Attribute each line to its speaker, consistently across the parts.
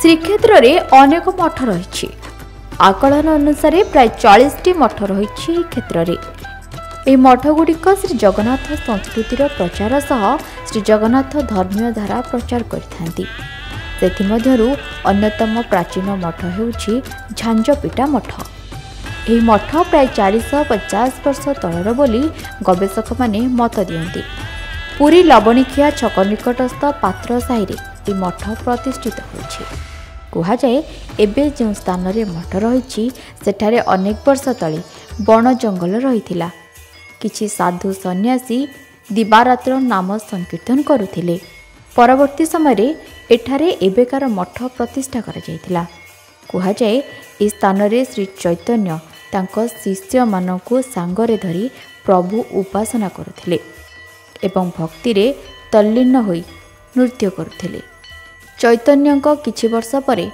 Speaker 1: श्रीक्षेत्र में अनेक मठ रही आकलन अनुसार प्राय 40टी मठ रही क्षेत्र में मठगुड़िक श्री जगन्नाथ संस्कृतिर प्रचार सह श्री जगन्नाथ धर्मीय धारा प्रचार करिथांती। अन्यतम प्राचीन मठ होउछि झांजपिटा मठ। यह मठ प्राय 450 वर्ष तलर बोली गवेषक माने मत दियंती। पुरी लवणीखिया छक निकटस्थ पात्र साहिरे यह मठ प्रतिष्ठित होछि। कुहाजाए एबे जो स्थान रे मठ रही सेठारे अनेक वर्ष तले बण जंगल रही। किछि साधु सन्यासी दिवारात्र नाम संकीर्तन करुथिले। परवर्ती समय एठारे एबेकार मठ प्रतिष्ठा करा जायतिला। कुहाजाए ए स्थान रे श्री चैतन्य तांको शिष्य मानकु सांगरे धरी प्रभु उपासना करुथिले एवं भक्ति रे तल्लीन होई नृत्य करुथिले। चैतन्यଙ୍କ किछि वर्ष परे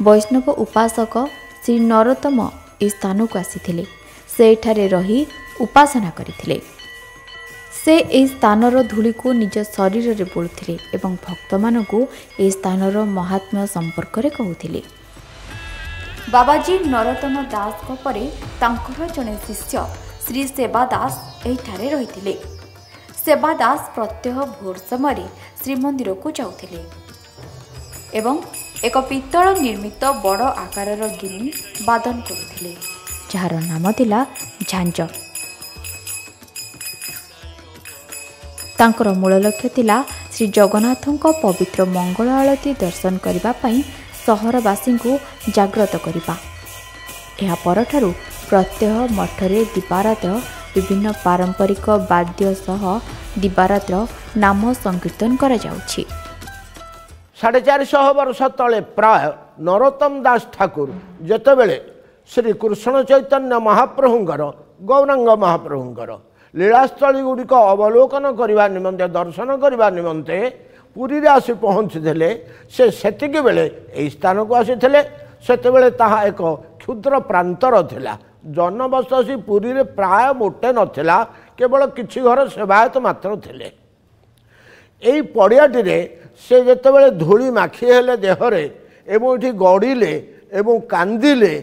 Speaker 1: वैष्णव उपासक श्री नरोत्तम ए स्थान को आसीथिले। से एठारे रही उपासना करिथिले। से ए स्थानर धूली को निज शरीर रे बोलुथिले एवं भक्त मानकु ए स्थानर महात्म्य संपर्क रे कहउथिले। बाबाजी नरोत्तम दास को परे तांकर जने शिष्य श्री सेवादास एठारे रहिथिले। सेवादास प्रत्यह भोर समय श्रीमंदिर को जाउथिले एवं एक पित्तल निर्मित बड़ आकारर गिनी बादन करुथिले जार नाम थिला झांज। तांकर मूल लक्ष्य थिला श्री जगन्नाथଙ୍କ पवित्र मंगल आरती दर्शन करिबा पई सहरवासी को जागृत करिबा। एहा परठारु प्रत्यह मठरे दिवारात्र विभिन्न पारंपरिक वाद्य सह दिवारात्र नाम संकीर्तन करा जाउछि।
Speaker 2: 450 वर्ष तले प्राय नरोत्तम दास ठाकुर जेतेबेले श्री कृष्ण चैतन्य महाप्रभुंकर गौरांग महाप्रभुंकर लीलास्थली गुड़िक अवलोकन करने निमंते दर्शन करने निमंते पुरी रे आसी पहुँचीले। से सेतिकी बेले एई स्थान को आसीथिले। सेतेबेले ताहा एक क्षुद्र प्रांतर थिला। जनबसती पुरी रे प्राय मोटे नथिला, केवल किछि घर सेवायत मात्र थिले। एई पड़ियाटी रे से जेतेबेले धूली माखी हेले देहरे एवं एठी गड़िले एवं कांदिले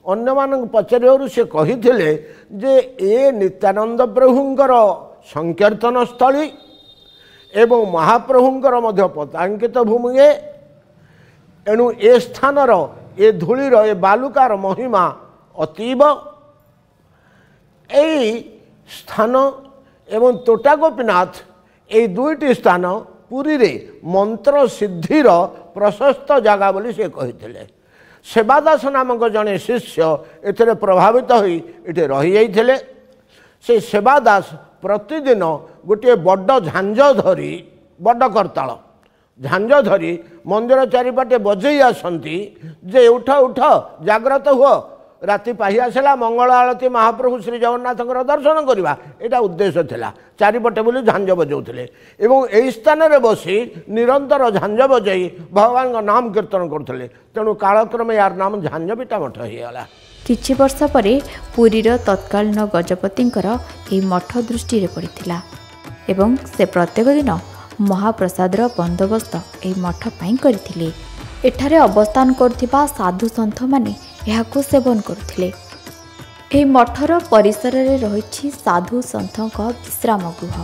Speaker 2: अन्य मानक पचारिबारु से कहिथिले जे ए नित्यानंद प्रभुंकर संकीर्तन स्थली एवं महाप्रभुंकर मध्य पतांकित भूमि। एणु ए स्थानर ए धूलीर ए बालुकार महिमा अतीब। एई स्थान एवं तोटा गोपीनाथ ए दुईटी स्थान पुरी रे मंत्र सिद्धिर प्रशस्त जगह बोली से कहिथिले। सेवादास नामक जने शिष्य एथिरे प्रभावित होई एठे रही जाइथिले। से सेवादास प्रतिदिन गोटे बड़ झांझ धरी बड़ करताल झांझ धरी मंदिर चारिपाटे बजई आसती जे उठ उठ जाग्रत हुआ राति पाहि आसला मंगल आरती महाप्रभु श्री जगन्नाथ दर्शन करवा यहाँ उद्देश्य थिला। चारिपटे बोली झांझ बजाउथिले एवं एई स्थान रे बसी निरंतर झांझ बजई भगवान का नाम कीर्तन करथिले। तेणु कालक्रमे यार नाम झांझपिटा मठ होइगला।
Speaker 1: किछि वर्ष परे पुरीर तत्कालीन गजपतिंकर एई मठ दृष्टि रे पड़िथिला एवं से प्रत्येक दिन महाप्रसादर बंदोबस्त एई मठ पई करथिले। एठारे अवस्थान करथिबा साधु सन्थ माने एहाको सेवन करुथिले। एही मठर परिसर रे रहिछि साधु सन्थक विश्राम गृह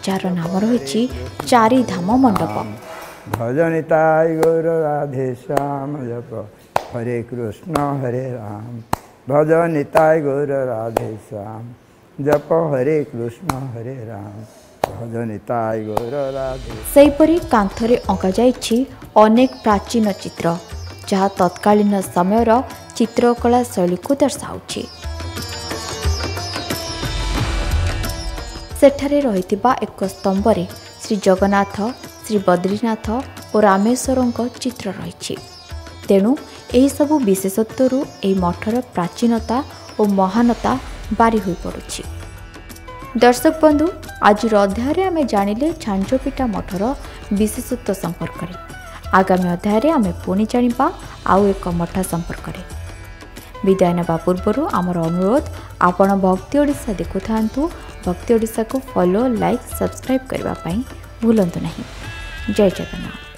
Speaker 1: जार नाम रहिछि चारि धाम मंडप।
Speaker 3: भजनिताय गौर राधे श्याम जप हरे कृष्ण हरे राम भजनिताय गौर राधे श्याम जप हरे कृष्ण हरे राम भजनिताय गौर राधे।
Speaker 1: सेहिपरि कांथरे अंका जाइछि अनेक प्राचीन चित्र जहाँ तत्कालीन समयर चित्रकला शैली को दर्शाउछि। सेठारे रहितिबा एक स्तंभरे श्री जगन्नाथ श्री बद्रीनाथ और रामेश्वरଙ୍କ चित्र रहिछि। तेणु एही सबु विशेषत्वरु एही मठर प्राचीनता और महानता बारी होई पड़ुछि। दर्शक बंधु आज अध्याय आमे जानिले झांझपिटा मठर विशेषत्व संपर्क रे। आगामी अध्याय आमे पुणी जानिबा आउ एक मठ संपर्क रे। विदाय नेबा पूर्व आमर अनुरोध आपण भक्ति ओडिशा देखु थांतु। भक्ति ओडिशा को फॉलो लाइक सब्सक्राइब करबा पई भूलंतु नहीं। जय जगन्नाथ।